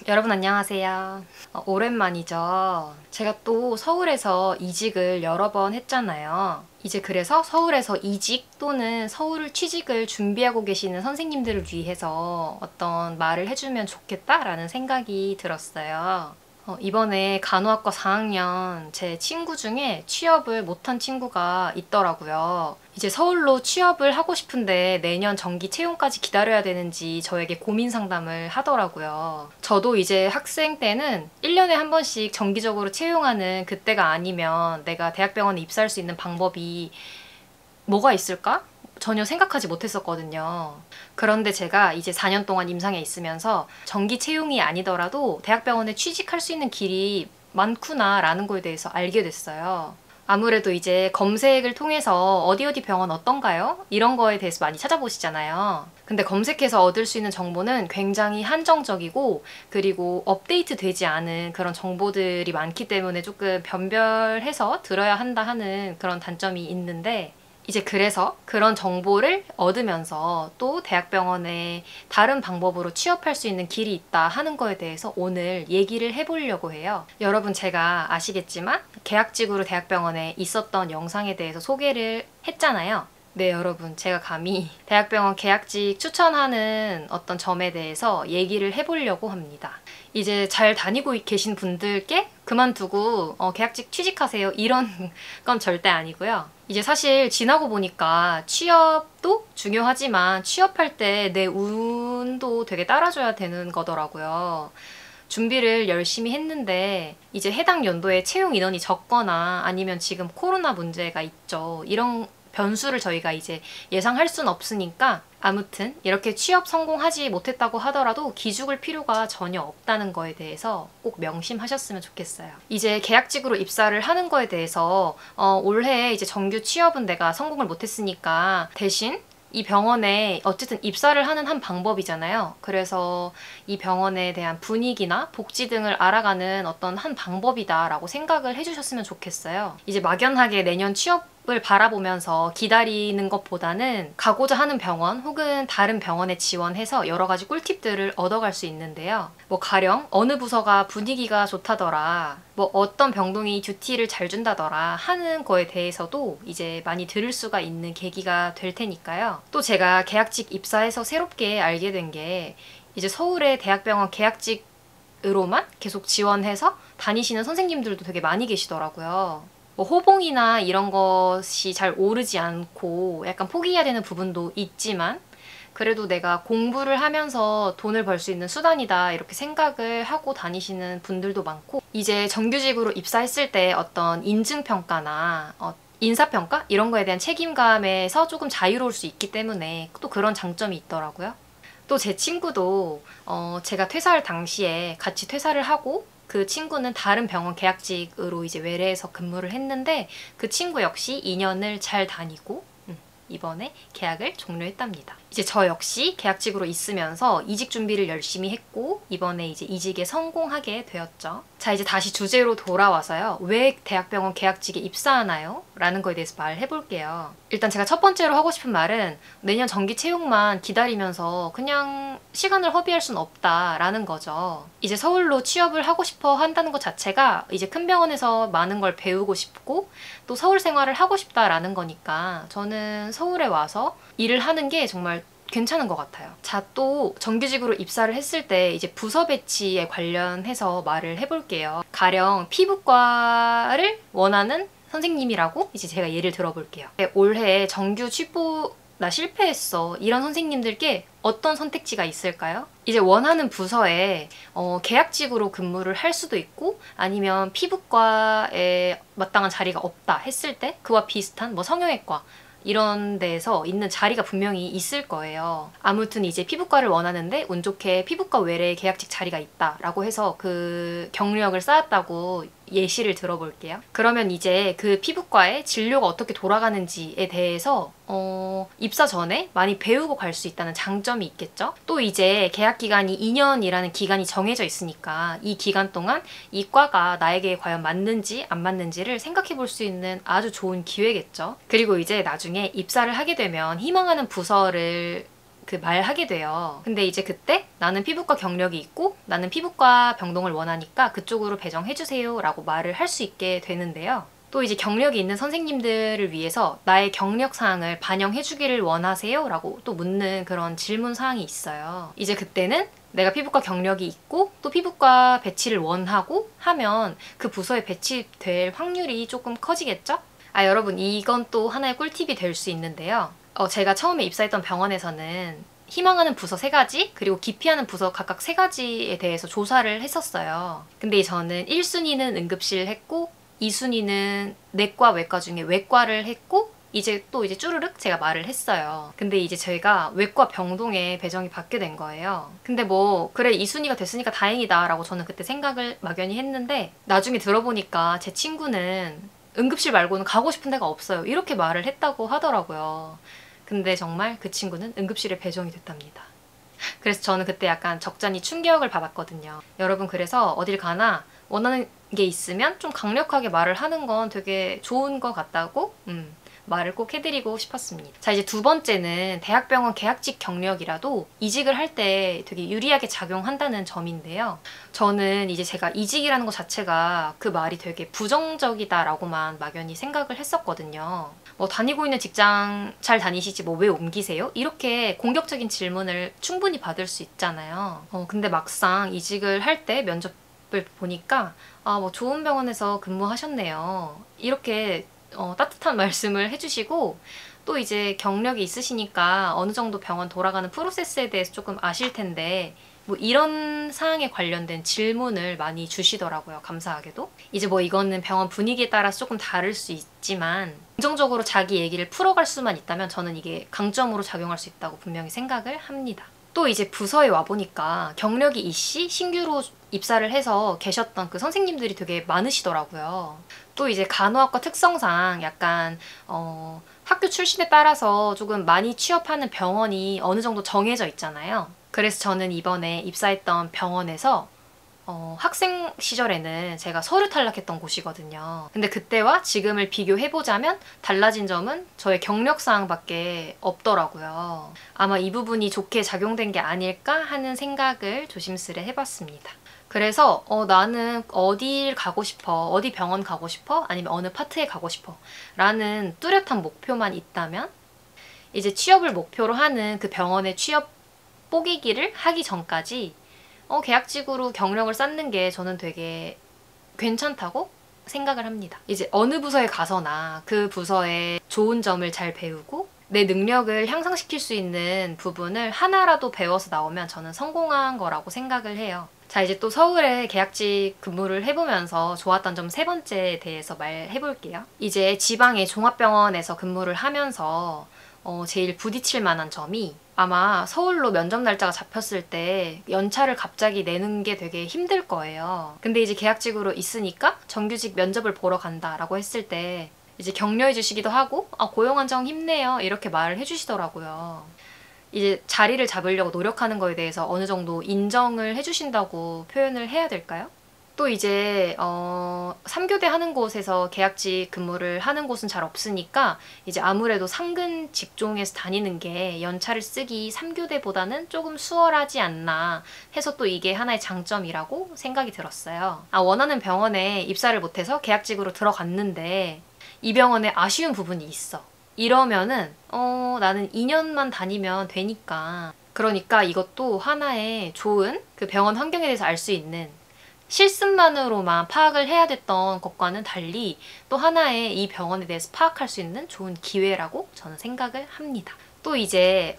여러분 안녕하세요. 오랜만이죠. 제가 또 서울에서 이직을 여러 번 했잖아요. 이제 그래서 서울에서 이직 또는 서울 취직을 준비하고 계시는 선생님들을 위해서 어떤 말을 해주면 좋겠다라는 생각이 들었어요. 이번에 간호학과 4학년 제 친구 중에 취업을 못한 친구가 있더라고요. 이제 서울로 취업을 하고 싶은데 내년 정기 채용까지 기다려야 되는지 저에게 고민 상담을 하더라고요. 저도 이제 학생 때는 1년에 한 번씩 정기적으로 채용하는 그때가 아니면 내가 대학병원에 입사할 수 있는 방법이 뭐가 있을까? 전혀 생각하지 못했었거든요. 그런데 제가 이제 4년 동안 임상에 있으면서 정기 채용이 아니더라도 대학병원에 취직할 수 있는 길이 많구나라는 거에 대해서 알게 됐어요. 아무래도 이제 검색을 통해서 어디 어디 병원 어떤가요? 이런 거에 대해서 많이 찾아보시잖아요. 근데 검색해서 얻을 수 있는 정보는 굉장히 한정적이고 그리고 업데이트 되지 않은 그런 정보들이 많기 때문에 조금 변별해서 들어야 한다 하는 그런 단점이 있는데 이제 그래서 그런 정보를 얻으면서 또 대학병원에 다른 방법으로 취업할 수 있는 길이 있다 하는 거에 대해서 오늘 얘기를 해보려고 해요. 여러분 제가 아시겠지만 계약직으로 대학병원에 있었던 영상에 대해서 소개를 했잖아요. 네, 여러분 제가 감히 대학병원 계약직 추천하는 어떤 점에 대해서 얘기를 해보려고 합니다. 이제 잘 다니고 계신 분들께 그만두고 계약직 취직하세요 이런 건 절대 아니고요. 이제 사실 지나고 보니까 취업도 중요하지만 취업할 때 내 운도 되게 따라줘야 되는 거더라고요. 준비를 열심히 했는데 이제 해당 연도에 채용 인원이 적거나 아니면 지금 코로나 문제가 있죠. 이런 변수를 저희가 이제 예상할 순 없으니까 아무튼 이렇게 취업 성공하지 못했다고 하더라도 기죽을 필요가 전혀 없다는 거에 대해서 꼭 명심하셨으면 좋겠어요. 이제 계약직으로 입사를 하는 거에 대해서 올해 이제 정규 취업은 내가 성공을 못했으니까 대신 이 병원에 어쨌든 입사를 하는 한 방법이잖아요. 그래서 이 병원에 대한 분위기나 복지 등을 알아가는 어떤 한 방법이다라고 생각을 해주셨으면 좋겠어요. 이제 막연하게 내년 취업을 바라보면서 기다리는 것보다는 가고자 하는 병원 혹은 다른 병원에 지원해서 여러 가지 꿀팁들을 얻어갈 수 있는데요. 뭐 가령 어느 부서가 분위기가 좋다더라, 뭐 어떤 병동이 듀티를 잘 준다더라 하는 거에 대해서도 이제 많이 들을 수가 있는 계기가 될 테니까요. 또 제가 계약직 입사해서 새롭게 알게 된 게 이제 서울의 대학병원 계약직으로만 계속 지원해서 다니시는 선생님들도 되게 많이 계시더라고요. 뭐 호봉이나 이런 것이 잘 오르지 않고 약간 포기해야 되는 부분도 있지만 그래도 내가 공부를 하면서 돈을 벌 수 있는 수단이다 이렇게 생각을 하고 다니시는 분들도 많고 이제 정규직으로 입사했을 때 어떤 인증평가나 인사평가? 이런 거에 대한 책임감에서 조금 자유로울 수 있기 때문에 또 그런 장점이 있더라고요. 또 제 친구도 제가 퇴사할 당시에 같이 퇴사를 하고 그 친구는 다른 병원 계약직으로 이제 외래에서 근무를 했는데 그 친구 역시 2년을 잘 다니고 이번에 계약을 종료했답니다. 이제 저 역시 계약직으로 있으면서 이직 준비를 열심히 했고 이번에 이제 이직에 성공하게 되었죠. 자, 이제 다시 주제로 돌아와서요. 왜 대학병원 계약직에 입사하나요? 라는 거에 대해서 말해볼게요. 일단 제가 첫 번째로 하고 싶은 말은 내년 정기 채용만 기다리면서 그냥 시간을 허비할 순 없다라는 거죠. 이제 서울로 취업을 하고 싶어 한다는 것 자체가 이제 큰 병원에서 많은 걸 배우고 싶고 또 서울 생활을 하고 싶다라는 거니까 저는 서울에 와서 일을 하는 게 정말 괜찮은 것 같아요. 자, 또 정규직으로 입사를 했을 때 이제 부서 배치에 관련해서 말을 해볼게요. 가령 피부과를 원하는 선생님이라고 이제 제가 예를 들어볼게요. 올해 정규 취보 나 실패했어 이런 선생님들께 어떤 선택지가 있을까요? 이제 원하는 부서에 계약직으로 근무를 할 수도 있고 아니면 피부과에 마땅한 자리가 없다 했을 때 그와 비슷한 뭐 성형외과 이런 데에서 있는 자리가 분명히 있을 거예요. 아무튼 이제 피부과를 원하는데 운 좋게 피부과 외래에 계약직 자리가 있다라고 해서 그 경력을 쌓았다고 예시를 들어볼게요. 그러면 이제 그 피부과의 진료가 어떻게 돌아가는지에 대해서 입사 전에 많이 배우고 갈 수 있다는 장점이 있겠죠. 또 이제 계약 기간이 2년이라는 기간이 정해져 있으니까 이 기간 동안 이 과가 나에게 과연 맞는지 안 맞는지를 생각해 볼 수 있는 아주 좋은 기회겠죠. 그리고 이제 나중에 입사를 하게 되면 희망하는 부서를 그 말하게 돼요. 근데 이제 그때 나는 피부과 경력이 있고 나는 피부과 병동을 원하니까 그쪽으로 배정해주세요 라고 말을 할 수 있게 되는데요. 또 이제 경력이 있는 선생님들을 위해서 나의 경력 사항을 반영해주기를 원하세요? 라고 또 묻는 그런 질문 사항이 있어요. 이제 그때는 내가 피부과 경력이 있고 또 피부과 배치를 원하고 하면 그 부서에 배치될 확률이 조금 커지겠죠? 여러분 이건 또 하나의 꿀팁이 될 수 있는데요. 제가 처음에 입사했던 병원에서는 희망하는 부서 3가지 그리고 기피하는 부서 각각 3가지에 대해서 조사를 했었어요. 근데 저는 1순위는 응급실 했고 2순위는 내과, 외과 중에 외과를 했고 이제 쭈르륵 제가 말을 했어요. 근데 이제 저희가 외과 병동에 배정이 받게 된 거예요. 근데 뭐 그래 2순위가 됐으니까 다행이다 라고 저는 그때 생각을 막연히 했는데 나중에 들어보니까 제 친구는 응급실 말고는 가고 싶은 데가 없어요. 이렇게 말을 했다고 하더라고요. 근데 정말 그 친구는 응급실에 배정이 됐답니다. 그래서 저는 그때 약간 적잖이 충격을 받았거든요. 여러분 그래서 어딜 가나 원하는 게 있으면 좀 강력하게 말을 하는 건 되게 좋은 것 같다고 말을 꼭 해드리고 싶었습니다. 자, 이제 2번째는 대학병원 계약직 경력이라도 이직을 할 때 되게 유리하게 작용한다는 점인데요. 저는 이제 제가 이직이라는 것 자체가 그 말이 되게 부정적이다라고만 막연히 생각을 했었거든요. 뭐 다니고 있는 직장 잘 다니시지 뭐 왜 옮기세요? 이렇게 공격적인 질문을 충분히 받을 수 있잖아요. 근데 막상 이직을 할 때 면접을 보니까 뭐 좋은 병원에서 근무하셨네요. 이렇게 따뜻한 말씀을 해주시고 또 이제 경력이 있으시니까 어느 정도 병원 돌아가는 프로세스에 대해서 조금 아실 텐데 뭐 이런 사항에 관련된 질문을 많이 주시더라고요. 감사하게도. 이제 뭐 이거는 병원 분위기에 따라서 조금 다를 수 있지만 긍정적으로 자기 얘기를 풀어갈 수만 있다면 저는 이게 강점으로 작용할 수 있다고 분명히 생각을 합니다. 또 이제 부서에 와보니까 경력이 있이 신규로 입사를 해서 계셨던 그 선생님들이 되게 많으시더라고요. 또 이제 간호학과 특성상 약간 학교 출신에 따라서 조금 많이 취업하는 병원이 어느 정도 정해져 있잖아요. 그래서 저는 이번에 입사했던 병원에서 학생 시절에는 제가 서류 탈락했던 곳이거든요. 근데 그때와 지금을 비교해보자면 달라진 점은 저의 경력사항밖에 없더라고요. 아마 이 부분이 좋게 작용된 게 아닐까 하는 생각을 조심스레 해봤습니다. 그래서 나는 어딜 가고 싶어, 어디 병원 가고 싶어, 아니면 어느 파트에 가고 싶어 라는 뚜렷한 목표만 있다면 이제 취업을 목표로 하는 그 병원의 취업 뽀개기를 하기 전까지 계약직으로 경력을 쌓는 게 저는 되게 괜찮다고 생각을 합니다. 이제 어느 부서에 가서나 그 부서의 좋은 점을 잘 배우고 내 능력을 향상시킬 수 있는 부분을 하나라도 배워서 나오면 저는 성공한 거라고 생각을 해요. 자, 이제 또 서울에 계약직 근무를 해보면서 좋았던 점 3번째에 대해서 말해볼게요. 이제 지방의 종합병원에서 근무를 하면서 제일 부딪힐 만한 점이 아마 서울로 면접 날짜가 잡혔을 때 연차를 갑자기 내는 게 되게 힘들 거예요. 근데 이제 계약직으로 있으니까 정규직 면접을 보러 간다라고 했을 때 이제 격려해 주시기도 하고 고용 안정 힘내요 이렇게 말을 해주시더라고요. 이제 자리를 잡으려고 노력하는 거에 대해서 어느 정도 인정을 해주신다고 표현을 해야 될까요? 또 이제 3교대 하는 곳에서 계약직 근무를 하는 곳은 잘 없으니까 이제 아무래도 상근 직종에서 다니는 게 연차를 쓰기 3교대보다는 조금 수월하지 않나 해서 또 이게 하나의 장점이라고 생각이 들었어요. 원하는 병원에 입사를 못해서 계약직으로 들어갔는데 이 병원에 아쉬운 부분이 있어. 이러면은 나는 2년만 다니면 되니까 그러니까 이것도 하나의 좋은 그 병원 환경에 대해서 알 수 있는 실습만으로만 파악을 해야 됐던 것과는 달리 또 하나의 이 병원에 대해서 파악할 수 있는 좋은 기회라고 저는 생각을 합니다. 또 이제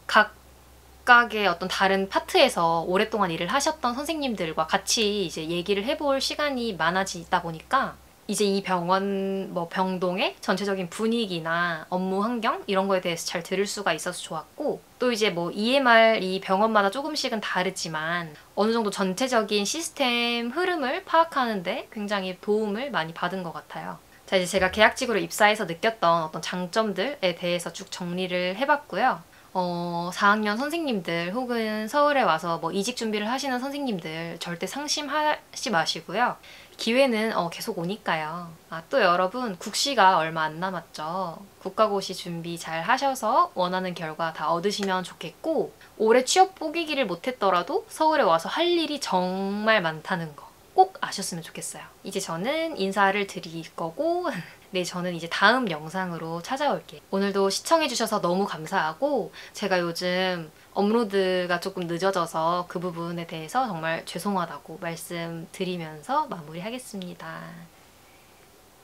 각각의 어떤 다른 파트에서 오랫동안 일을 하셨던 선생님들과 같이 이제 얘기를 해볼 시간이 많아지다 보니까 이제 이 병원 병동의 전체적인 분위기나 업무 환경 이런 거에 대해서 잘 들을 수가 있어서 좋았고 또 이제 EMR 이 병원마다 조금씩은 다르지만 어느 정도 전체적인 시스템 흐름을 파악하는데 굉장히 도움을 많이 받은 것 같아요. 자, 이제 제가 계약직으로 입사해서 느꼈던 어떤 장점들에 대해서 쭉 정리를 해봤고요. 4학년 선생님들 혹은 서울에 와서 뭐 이직 준비를 하시는 선생님들 절대 상심하지 마시고요. 기회는 계속 오니까요. 또 여러분 국시가 얼마 안 남았죠. 국가고시 준비 잘 하셔서 원하는 결과 다 얻으시면 좋겠고, 올해 취업 포기기를 못했더라도 서울에 와서 할 일이 정말 많다는 거 꼭 아셨으면 좋겠어요. 이제 저는 인사를 드릴 거고 네, 저는 이제 다음 영상으로 찾아올게요. 오늘도 시청해주셔서 너무 감사하고, 제가 요즘 업로드가 조금 늦어져서 그 부분에 대해서 정말 죄송하다고 말씀드리면서 마무리하겠습니다.